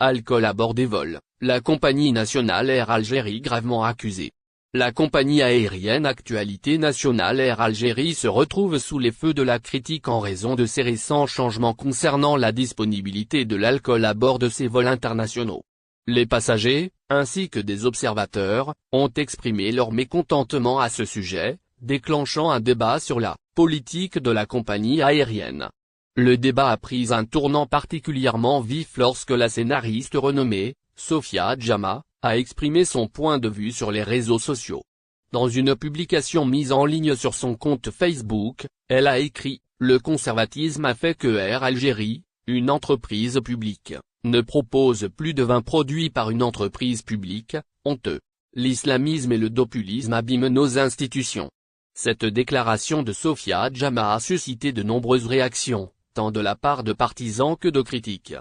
Alcool à bord des vols, la compagnie nationale Air Algérie gravement accusée. La compagnie aérienne Actualité Nationale Air Algérie se retrouve sous les feux de la critique en raison de ses récents changements concernant la disponibilité de l'alcool à bord de ses vols internationaux. Les passagers, ainsi que des observateurs, ont exprimé leur mécontentement à ce sujet, déclenchant un débat sur la politique de la compagnie aérienne. Le débat a pris un tournant particulièrement vif lorsque la scénariste renommée, Sofia Djama, a exprimé son point de vue sur les réseaux sociaux. Dans une publication mise en ligne sur son compte Facebook, elle a écrit « Le conservatisme a fait que Air Algérie, une entreprise publique, ne propose plus de 20 produits par une entreprise publique, honteux. L'islamisme et le populisme abîment nos institutions ». Cette déclaration de Sofia Djama a suscité de nombreuses réactions, tant de la part de partisans que de critiques.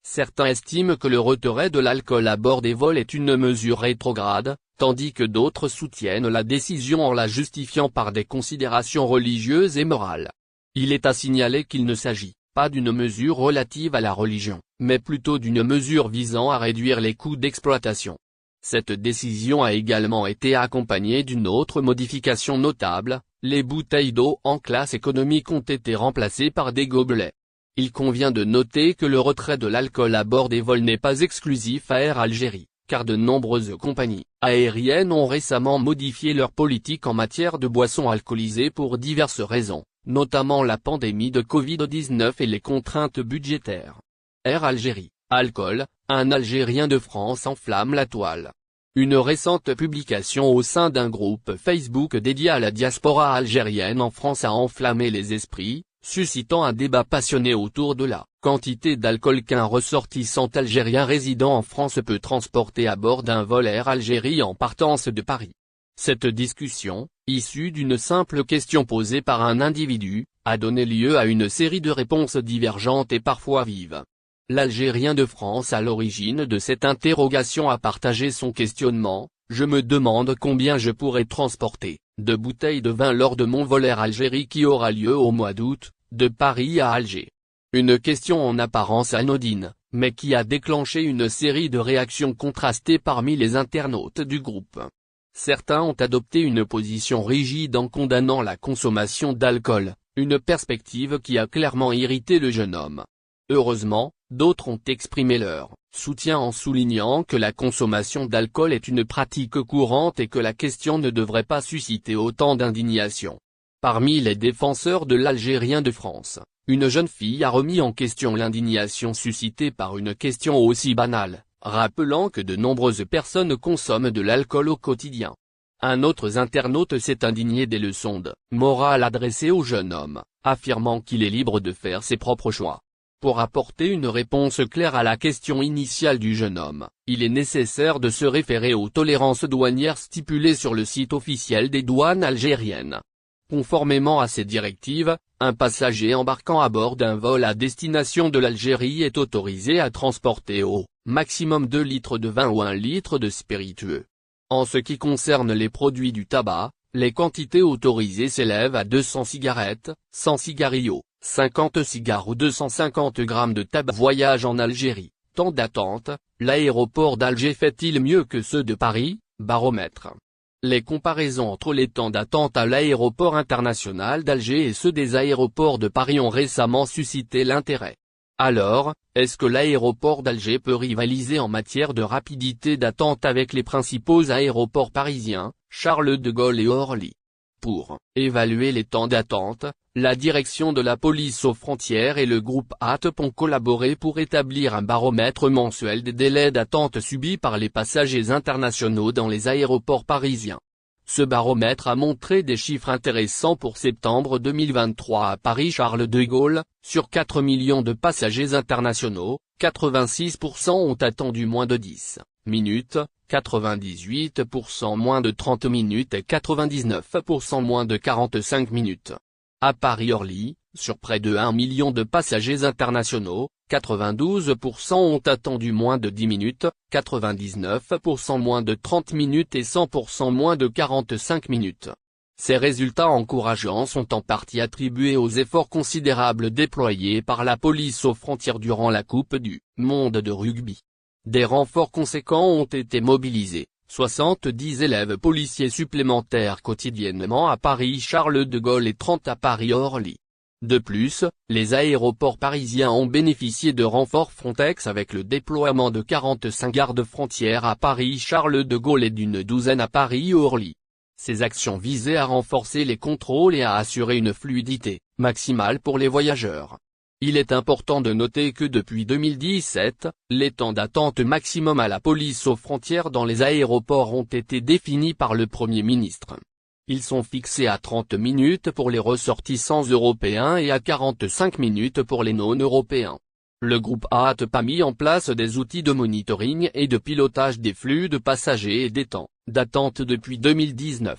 Certains estiment que le retrait de l'alcool à bord des vols est une mesure rétrograde, tandis que d'autres soutiennent la décision en la justifiant par des considérations religieuses et morales. Il est à signaler qu'il ne s'agit pas d'une mesure relative à la religion, mais plutôt d'une mesure visant à réduire les coûts d'exploitation. Cette décision a également été accompagnée d'une autre modification notable, les bouteilles d'eau en classe économique ont été remplacées par des gobelets. Il convient de noter que le retrait de l'alcool à bord des vols n'est pas exclusif à Air Algérie, car de nombreuses compagnies aériennes ont récemment modifié leur politique en matière de boissons alcoolisées pour diverses raisons, notamment la pandémie de Covid-19 et les contraintes budgétaires. Air Algérie, alcool, un Algérien de France enflamme la toile. Une récente publication au sein d'un groupe Facebook dédié à la diaspora algérienne en France a enflammé les esprits, suscitant un débat passionné autour de la quantité d'alcool qu'un ressortissant algérien résidant en France peut transporter à bord d'un vol Air Algérie en partance de Paris. Cette discussion, issue d'une simple question posée par un individu, a donné lieu à une série de réponses divergentes et parfois vives. L'Algérien de France à l'origine de cette interrogation a partagé son questionnement. Je me demande combien je pourrais transporter de bouteilles de vin lors de mon vol Air Algérie qui aura lieu au mois d'août, de Paris à Alger. Une question en apparence anodine, mais qui a déclenché une série de réactions contrastées parmi les internautes du groupe. Certains ont adopté une position rigide en condamnant la consommation d'alcool, une perspective qui a clairement irrité le jeune homme. Heureusement, d'autres ont exprimé leur soutien en soulignant que la consommation d'alcool est une pratique courante et que la question ne devrait pas susciter autant d'indignation. Parmi les défenseurs de l'Algérien de France, une jeune fille a remis en question l'indignation suscitée par une question aussi banale, rappelant que de nombreuses personnes consomment de l'alcool au quotidien. Un autre internaute s'est indigné des leçons de morale adressées au jeune homme, affirmant qu'il est libre de faire ses propres choix. Pour apporter une réponse claire à la question initiale du jeune homme, il est nécessaire de se référer aux tolérances douanières stipulées sur le site officiel des douanes algériennes. Conformément à ces directives, un passager embarquant à bord d'un vol à destination de l'Algérie est autorisé à transporter au maximum 2 litres de vin ou 1 litre de spiritueux. En ce qui concerne les produits du tabac, les quantités autorisées s'élèvent à 200 cigarettes, 100 cigarillos, 50 cigares ou 250 grammes de tabac. Voyage en Algérie, temps d'attente, l'aéroport d'Alger fait-il mieux que ceux de Paris, baromètre. Les comparaisons entre les temps d'attente à l'aéroport international d'Alger et ceux des aéroports de Paris ont récemment suscité l'intérêt. Alors, est-ce que l'aéroport d'Alger peut rivaliser en matière de rapidité d'attente avec les principaux aéroports parisiens, Charles de Gaulle et Orly? Pour évaluer les temps d'attente, la direction de la police aux frontières et le groupe ATP ont collaboré pour établir un baromètre mensuel des délais d'attente subis par les passagers internationaux dans les aéroports parisiens. Ce baromètre a montré des chiffres intéressants pour septembre 2023 à Paris Charles de Gaulle, sur 4 millions de passagers internationaux, 86% ont attendu moins de 10 minutes, 98% moins de 30 minutes et 99% moins de 45 minutes. À Paris-Orly, sur près de 1 million de passagers internationaux, 92% ont attendu moins de 10 minutes, 99% moins de 30 minutes et 100% moins de 45 minutes. Ces résultats encourageants sont en partie attribués aux efforts considérables déployés par la police aux frontières durant la Coupe du Monde de rugby. Des renforts conséquents ont été mobilisés, 70 élèves policiers supplémentaires quotidiennement à Paris-Charles de Gaulle et 30 à Paris-Orly. De plus, les aéroports parisiens ont bénéficié de renforts Frontex avec le déploiement de 45 gardes-frontières à Paris-Charles de Gaulle et d'une douzaine à Paris-Orly. Ces actions visaient à renforcer les contrôles et à assurer une fluidité maximale pour les voyageurs. Il est important de noter que depuis 2017, les temps d'attente maximum à la police aux frontières dans les aéroports ont été définis par le Premier ministre. Ils sont fixés à 30 minutes pour les ressortissants européens et à 45 minutes pour les non-européens. Le groupe AAT a mis en place des outils de monitoring et de pilotage des flux de passagers et des temps d'attente depuis 2019.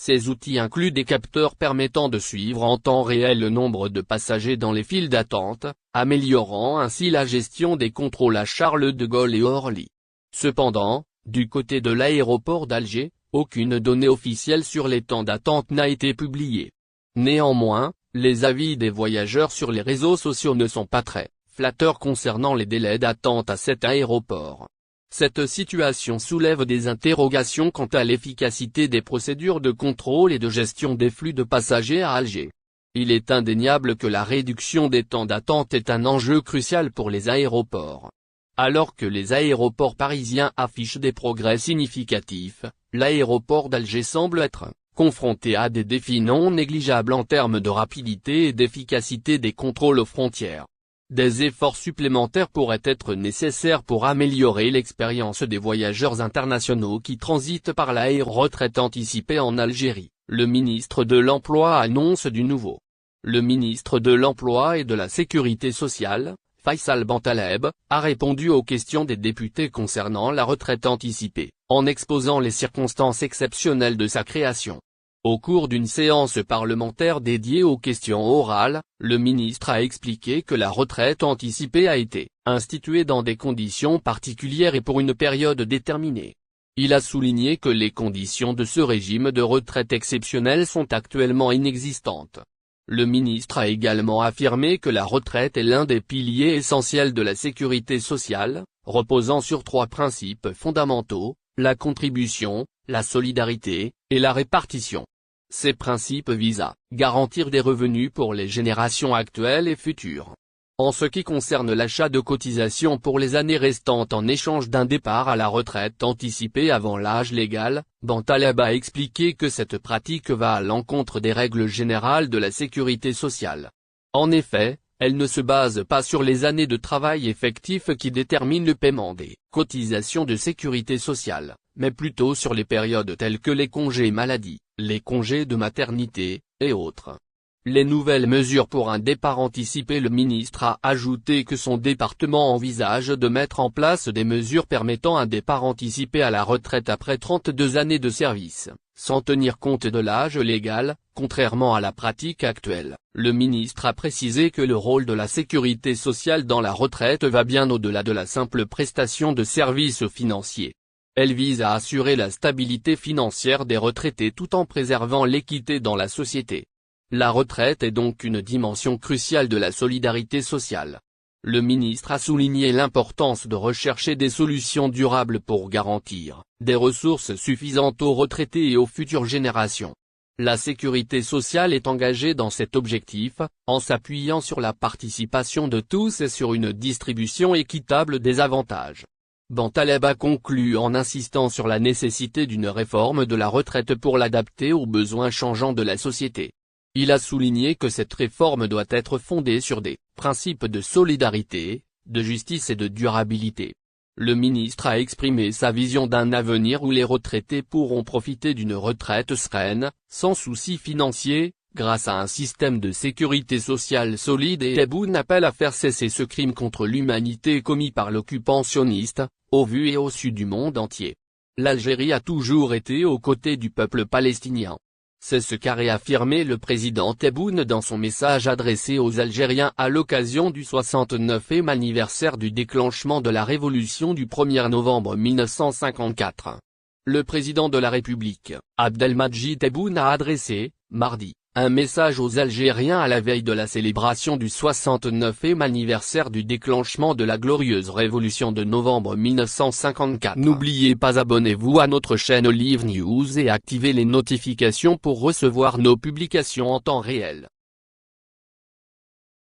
Ces outils incluent des capteurs permettant de suivre en temps réel le nombre de passagers dans les files d'attente, améliorant ainsi la gestion des contrôles à Charles de Gaulle et Orly. Cependant, du côté de l'aéroport d'Alger, aucune donnée officielle sur les temps d'attente n'a été publiée. Néanmoins, les avis des voyageurs sur les réseaux sociaux ne sont pas très flatteurs concernant les délais d'attente à cet aéroport. Cette situation soulève des interrogations quant à l'efficacité des procédures de contrôle et de gestion des flux de passagers à Alger. Il est indéniable que la réduction des temps d'attente est un enjeu crucial pour les aéroports. Alors que les aéroports parisiens affichent des progrès significatifs, l'aéroport d'Alger semble être confronté à des défis non négligeables en termes de rapidité et d'efficacité des contrôles aux frontières. Des efforts supplémentaires pourraient être nécessaires pour améliorer l'expérience des voyageurs internationaux qui transitent par l'aéro-retraite anticipée en Algérie. Le ministre de l'Emploi annonce du nouveau. Le ministre de l'Emploi et de la Sécurité sociale, Faisal Bentaleb, a répondu aux questions des députés concernant la retraite anticipée, en exposant les circonstances exceptionnelles de sa création. Au cours d'une séance parlementaire dédiée aux questions orales, le ministre a expliqué que la retraite anticipée a été instituée dans des conditions particulières et pour une période déterminée. Il a souligné que les conditions de ce régime de retraite exceptionnelle sont actuellement inexistantes. Le ministre a également affirmé que la retraite est l'un des piliers essentiels de la sécurité sociale, reposant sur 3 principes fondamentaux, la contribution, la solidarité, et la répartition. Ces principes visent à garantir des revenus pour les générations actuelles et futures. En ce qui concerne l'achat de cotisations pour les années restantes en échange d'un départ à la retraite anticipée avant l'âge légal, Bentaleb a expliqué que cette pratique va à l'encontre des règles générales de la sécurité sociale. En effet, elle ne se base pas sur les années de travail effectif qui déterminent le paiement des cotisations de sécurité sociale, mais plutôt sur les périodes telles que les congés maladie, les congés de maternité, et autres. Les nouvelles mesures pour un départ anticipé. Le ministre a ajouté que son département envisage de mettre en place des mesures permettant un départ anticipé à la retraite après 32 années de service, sans tenir compte de l'âge légal, contrairement à la pratique actuelle. Le ministre a précisé que le rôle de la sécurité sociale dans la retraite va bien au-delà de la simple prestation de services financiers. Elle vise à assurer la stabilité financière des retraités tout en préservant l'équité dans la société. La retraite est donc une dimension cruciale de la solidarité sociale. Le ministre a souligné l'importance de rechercher des solutions durables pour garantir des ressources suffisantes aux retraités et aux futures générations. La sécurité sociale est engagée dans cet objectif, en s'appuyant sur la participation de tous et sur une distribution équitable des avantages. Bentaleb a conclu en insistant sur la nécessité d'une réforme de la retraite pour l'adapter aux besoins changeants de la société. Il a souligné que cette réforme doit être fondée sur des principes de solidarité, de justice et de durabilité. Le ministre a exprimé sa vision d'un avenir où les retraités pourront profiter d'une retraite sereine, sans soucis financiers, grâce à un système de sécurité sociale solide, et Tebboune appelle à faire cesser ce crime contre l'humanité commis par l'occupant sioniste, au vu et au su du monde entier. L'Algérie a toujours été aux côtés du peuple palestinien. C'est ce qu'a réaffirmé le président Tebboune dans son message adressé aux Algériens à l'occasion du 69e anniversaire du déclenchement de la révolution du 1er novembre 1954. Le président de la République, Abdelmadjid Tebboune a adressé, mardi, Un message aux Algériens à la veille de la célébration du 69e anniversaire du déclenchement de la glorieuse révolution de novembre 1954. N'oubliez pas, abonnez-vous à notre chaîne Olive News et activez les notifications pour recevoir nos publications en temps réel.